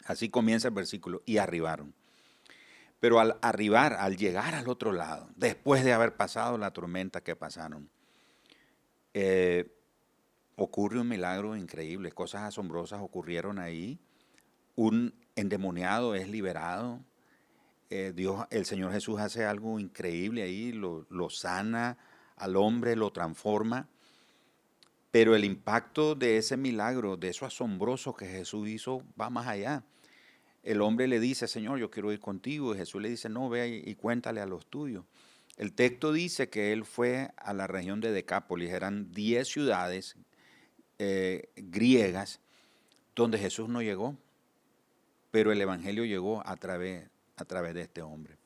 Así comienza el versículo, y arribaron. Pero al arribar, al llegar al otro lado, después de haber pasado la tormenta que pasaron, ocurre un milagro increíble, cosas asombrosas ocurrieron ahí. Un endemoniado es liberado. El Señor Jesús hace algo increíble ahí, lo sana al hombre, lo transforma. Pero el impacto de ese milagro, de eso asombroso que Jesús hizo, va más allá. El hombre le dice, Señor, yo quiero ir contigo. Y Jesús le dice, no, ve y cuéntale a los tuyos. El texto dice que él fue a la región de Decápolis, eran 10 ciudades griegas donde Jesús no llegó, pero el evangelio llegó a través de este hombre.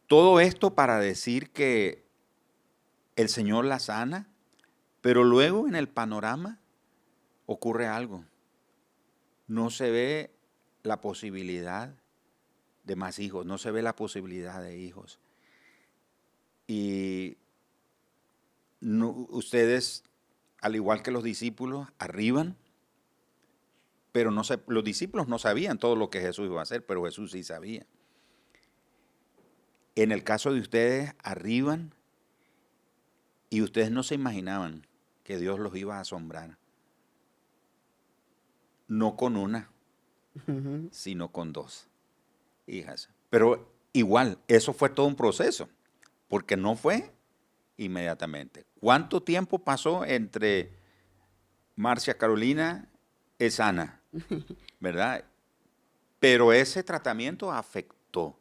Todo esto para decir que el Señor la sana, pero luego en el panorama ocurre algo. No se ve la posibilidad de más hijos, no se ve la posibilidad de hijos. Y ustedes, al igual que los discípulos, arriban, pero los discípulos no sabían todo lo que Jesús iba a hacer, pero Jesús sí sabía. En el caso de ustedes, arriban y ustedes no se imaginaban que Dios los iba a asombrar. No con una, sino con 2 hijas. Pero igual, eso fue todo un proceso, porque no fue inmediatamente. ¿Cuánto tiempo pasó entre Marcia Carolina es sana, verdad? Pero ese tratamiento afectó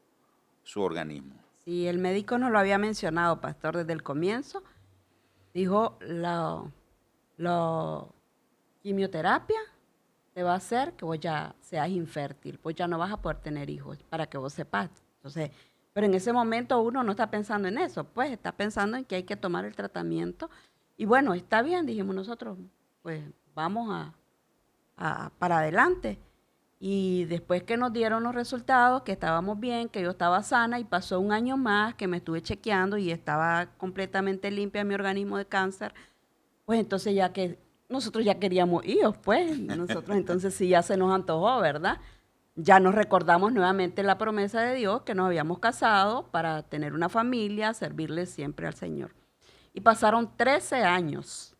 su organismo. Sí, el médico nos lo había mencionado, pastor, desde el comienzo. Dijo la quimioterapia te va a hacer que vos ya seas infértil, vos ya no vas a poder tener hijos, para que vos sepas. Entonces, pero en ese momento uno no está pensando en eso, pues está pensando en que hay que tomar el tratamiento. Y bueno, está bien, dijimos nosotros, pues vamos para adelante. Y después que nos dieron los resultados, que estábamos bien, que yo estaba sana, y pasó un año más que me estuve chequeando y estaba completamente limpia mi organismo de cáncer, pues entonces ya que nosotros ya queríamos hijos, pues nosotros entonces sí ya se nos antojó, ¿verdad? Ya nos recordamos nuevamente la promesa de Dios que nos habíamos casado para tener una familia, servirle siempre al Señor. Y pasaron 13 años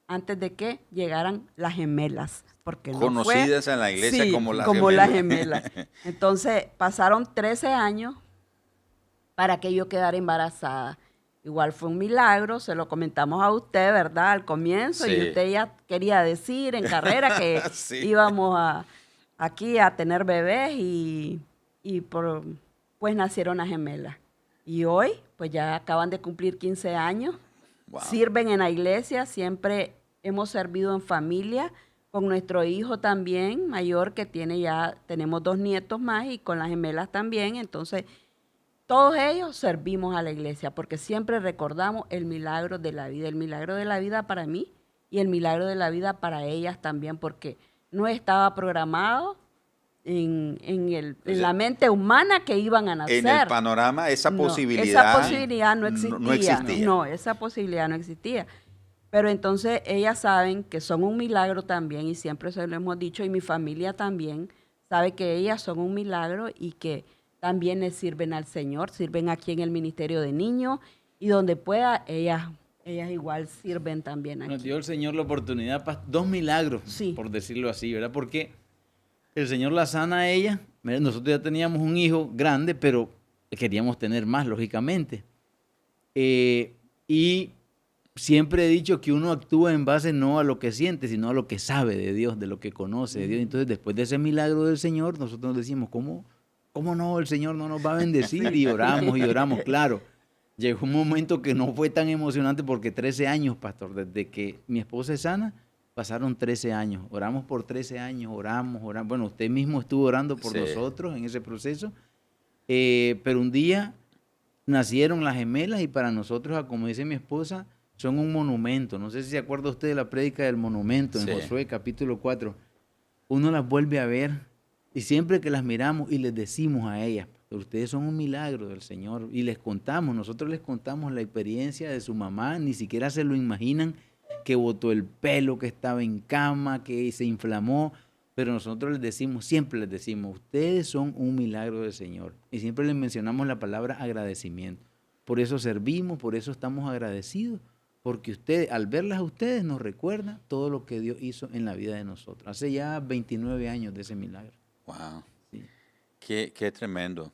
antes de que llegaran las gemelas, porque no fue Conocidas en la iglesia sí, como las como las gemelas. gemelas. Entonces pasaron 13 años para que yo quedara embarazada. Igual fue un milagro, se lo comentamos a usted, ¿verdad? Al comienzo, Sí. y usted ya quería decir en carrera que Sí. íbamos aquí a tener bebés pues nacieron las gemelas. Y hoy, pues ya acaban de cumplir 15 años, Wow. sirven en la iglesia, siempre hemos servido en familia, con nuestro hijo también, mayor, que tenemos 2 nietos más, y con las gemelas también. Entonces, todos ellos servimos a la iglesia porque siempre recordamos el milagro de la vida para mí y el milagro de la vida para ellas también, porque no estaba programado en la mente humana que iban a nacer. En el panorama esa No, posibilidad, esa posibilidad no existía. no existía. No, esa posibilidad no existía. Pero entonces ellas saben que son un milagro también, y siempre se lo hemos dicho, y mi familia también sabe que ellas son un milagro y que también le sirven al Señor, sirven aquí en el Ministerio de Niños, y donde pueda, ellas igual sirven también aquí. Nos dio el Señor la oportunidad, 2 milagros, Sí. por decirlo así, ¿verdad? Porque el Señor la sana a ella. Mira, nosotros ya teníamos un hijo grande, pero queríamos tener más, lógicamente. Y siempre he dicho que uno actúa en base no a lo que siente, sino a lo que sabe de Dios, de lo que conoce de Dios. Entonces, después de ese milagro del Señor, nosotros nos decimos, ¿cómo no? El Señor no nos va a bendecir. Y oramos, claro. Llegó un momento que no fue tan emocionante porque 13 años, pastor, desde que mi esposa es sana, pasaron 13 años. Oramos por 13 años, oramos. Bueno, usted mismo estuvo orando por Sí. nosotros en ese proceso. Pero un día nacieron las gemelas y para nosotros, como dice mi esposa, son un monumento. No sé si se acuerda usted de la prédica del monumento en Sí. Josué capítulo 4. Uno las vuelve a ver y siempre que las miramos y les decimos a ellas, pero ustedes son un milagro del Señor, y nosotros les contamos la experiencia de su mamá, ni siquiera se lo imaginan, que botó el pelo, que estaba en cama, que se inflamó, pero nosotros siempre les decimos, ustedes son un milagro del Señor, y siempre les mencionamos la palabra agradecimiento. Por eso servimos, por eso estamos agradecidos, porque al verlas a ustedes nos recuerda todo lo que Dios hizo en la vida de nosotros. Hace ya 29 años de ese milagro. Wow. Sí. Qué tremendo.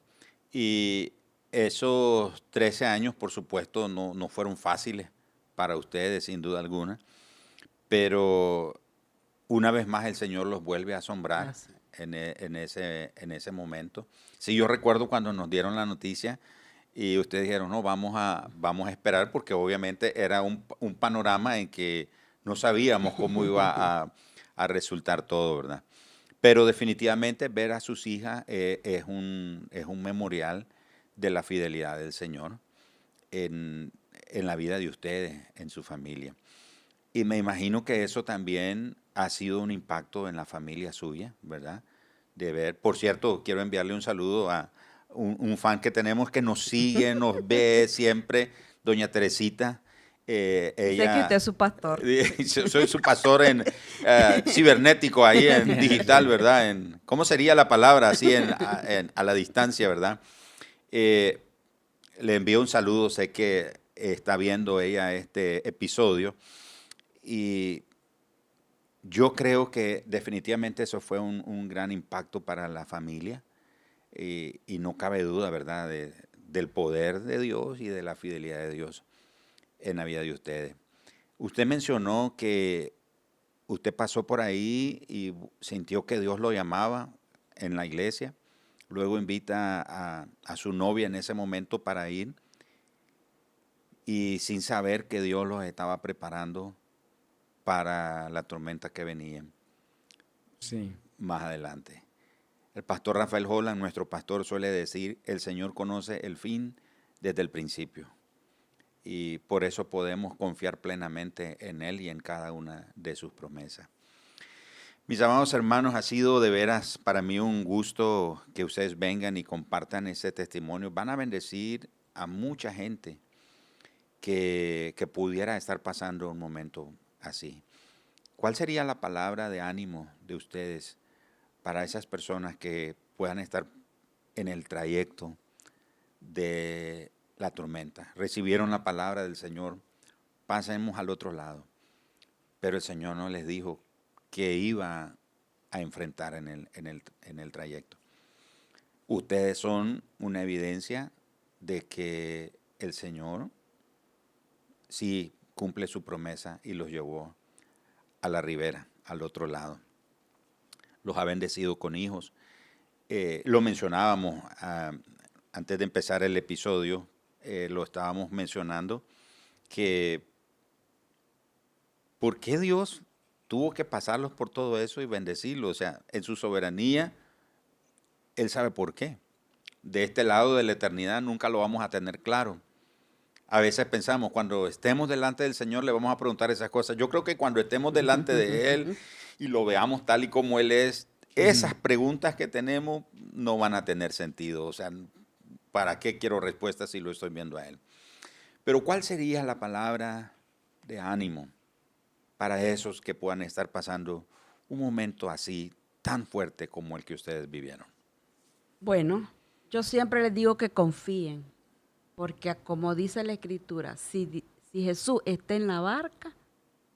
Y esos 13 años, por supuesto, no fueron fáciles para ustedes, sin duda alguna, pero una vez más el Señor los vuelve a asombrar en ese momento. Sí, yo recuerdo cuando nos dieron la noticia y ustedes dijeron, no, vamos a esperar, porque obviamente era un panorama en que no sabíamos cómo iba a resultar todo, ¿verdad? Pero definitivamente ver a sus hijas es un memorial de la fidelidad del Señor en la vida de ustedes, en su familia. Y me imagino que eso también ha sido un impacto en la familia suya, ¿verdad? De ver, por cierto, quiero enviarle un saludo a un fan que tenemos que nos sigue, nos ve siempre, doña Teresita. Sé que usted es su pastor. Soy su pastor cibernético, ahí en digital, ¿verdad? ¿Cómo sería la palabra así a la distancia, verdad? Le envío un saludo, sé que está viendo ella este episodio, y yo creo que definitivamente eso fue un gran impacto para la familia, y no cabe duda, ¿verdad?, del poder de Dios y de la fidelidad de Dios en la vida de ustedes. Usted mencionó que usted pasó por ahí y sintió que Dios lo llamaba en la iglesia. Luego invita a su novia en ese momento para ir, y sin saber que Dios los estaba preparando para la tormenta que venía. Sí. más adelante. El pastor Rafael Holland, nuestro pastor, suele decir, el Señor conoce el fin desde el principio. Y por eso podemos confiar plenamente en Él y en cada una de sus promesas. Mis amados hermanos, ha sido de veras para mí un gusto que ustedes vengan y compartan ese testimonio. Van a bendecir a mucha gente que pudiera estar pasando un momento así. ¿Cuál sería la palabra de ánimo de ustedes para esas personas que puedan estar en el trayecto de la tormenta? Recibieron la palabra del Señor, pasemos al otro lado. Pero el Señor no les dijo que iba a enfrentar en el trayecto. Ustedes son una evidencia de que el Señor sí cumple su promesa y los llevó a la ribera, al otro lado. Los ha bendecido con hijos. Lo mencionábamos antes de empezar el episodio, lo estábamos mencionando, que ¿por qué Dios tuvo que pasarlos por todo eso y bendecirlos? O sea, en su soberanía, Él sabe por qué. De este lado de la eternidad nunca lo vamos a tener claro. A veces pensamos, cuando estemos delante del Señor le vamos a preguntar esas cosas. Yo creo que cuando estemos delante de Él y lo veamos tal y como Él es, esas preguntas que tenemos no van a tener sentido. O sea, ¿para qué quiero respuestas si lo estoy viendo a Él? Pero ¿cuál sería la palabra de ánimo para esos que puedan estar pasando un momento así tan fuerte como el que ustedes vivieron? Bueno, yo siempre les digo que confíen, porque como dice la Escritura, si Jesús está en la barca,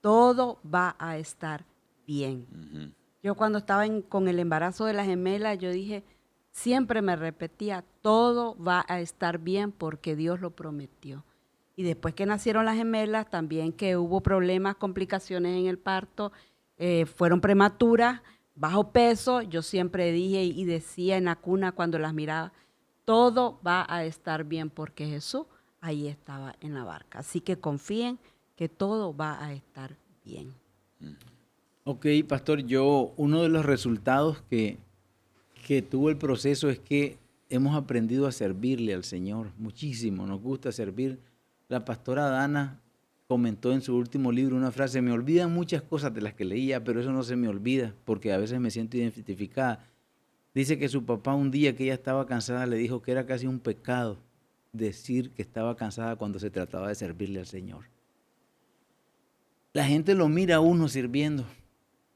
todo va a estar bien. Uh-huh. Yo cuando estaba con el embarazo de las gemelas, yo dije, siempre me repetía, todo va a estar bien porque Dios lo prometió. Y después que nacieron las gemelas, también que hubo problemas, complicaciones en el parto, fueron prematuras, bajo peso, yo siempre dije y decía en la cuna cuando las miraba, todo va a estar bien porque Jesús ahí estaba en la barca. Así que confíen que todo va a estar bien. Ok, pastor, uno de los resultados que tuvo el proceso es que hemos aprendido a servirle al Señor muchísimo, nos gusta servir. La pastora Dana comentó en su último libro una frase, me olvidan muchas cosas de las que leía, pero eso no se me olvida, porque a veces me siento identificada. Dice que su papá un día que ella estaba cansada le dijo que era casi un pecado decir que estaba cansada cuando se trataba de servirle al Señor. La gente lo mira a uno sirviendo,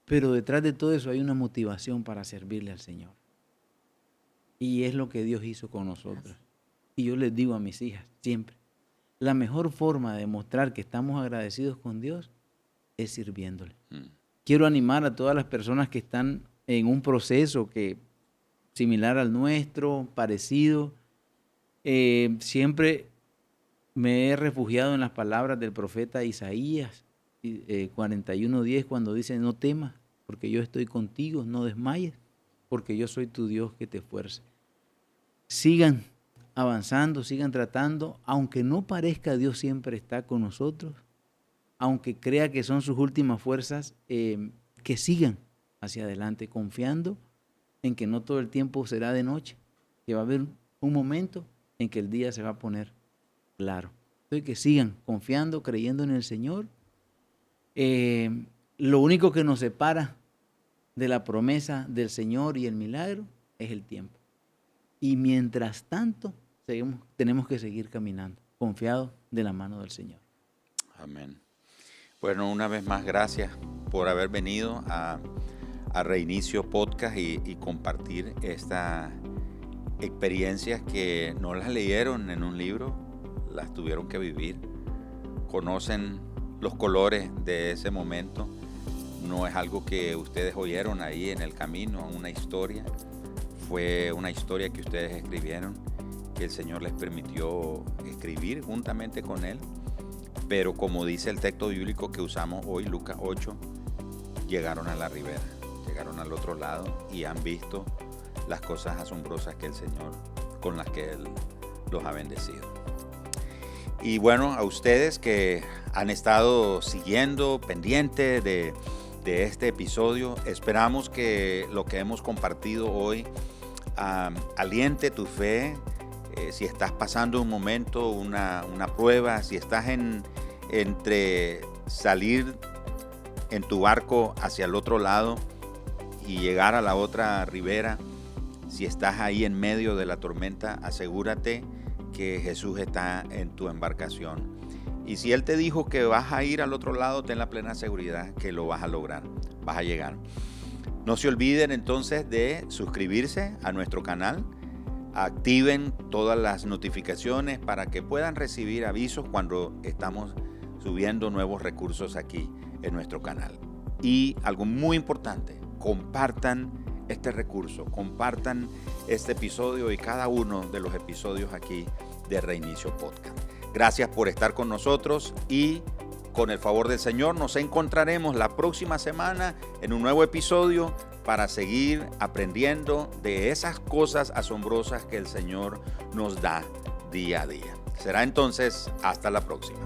pero detrás de todo eso hay una motivación para servirle al Señor. Y es lo que Dios hizo con nosotros. Y yo les digo a mis hijas siempre, la mejor forma de demostrar que estamos agradecidos con Dios es sirviéndole. Quiero animar a todas las personas que están en un proceso similar al nuestro, parecido. Siempre me he refugiado en las palabras del profeta Isaías 41:10, cuando dice, no temas, porque yo estoy contigo, no desmayes, porque yo soy tu Dios que te esfuerce. Sigan avanzando, sigan tratando, aunque no parezca, Dios siempre está con nosotros, aunque crea que son sus últimas fuerzas, que sigan hacia adelante, confiando en que no todo el tiempo será de noche, que va a haber un momento en que el día se va a poner claro. Entonces que sigan confiando, creyendo en el Señor. Lo único que nos separa de la promesa del Señor y el milagro es el tiempo. Y mientras tanto, tenemos que seguir caminando, confiados de la mano del Señor. Amén. Bueno, una vez más, gracias por haber venido a Reinicio Podcast y compartir estas experiencias que no las leyeron en un libro, las tuvieron que vivir. Conocen los colores de ese momento. No es algo que ustedes oyeron ahí en el camino, una historia. Fue una historia que ustedes escribieron, que el Señor les permitió escribir juntamente con Él. Pero como dice el texto bíblico que usamos hoy, Lucas 8, llegaron a la ribera, llegaron al otro lado y han visto las cosas asombrosas que el Señor, con las que Él los ha bendecido. Y bueno, a ustedes que han estado siguiendo, pendientes de de este episodio. Esperamos que lo que hemos compartido hoy aliente tu fe. Si estás pasando un momento, una prueba, si estás entre salir en tu barco hacia el otro lado y llegar a la otra ribera, si estás ahí en medio de la tormenta, asegúrate que Jesús está en tu embarcación. Y si Él te dijo que vas a ir al otro lado, ten la plena seguridad que lo vas a lograr, vas a llegar. No se olviden entonces de suscribirse a nuestro canal. Activen todas las notificaciones para que puedan recibir avisos cuando estamos subiendo nuevos recursos aquí en nuestro canal. Y algo muy importante, compartan este recurso, compartan este episodio y cada uno de los episodios aquí de Reinicio Podcast. Gracias por estar con nosotros y con el favor del Señor nos encontraremos la próxima semana en un nuevo episodio para seguir aprendiendo de esas cosas asombrosas que el Señor nos da día a día. Será entonces hasta la próxima.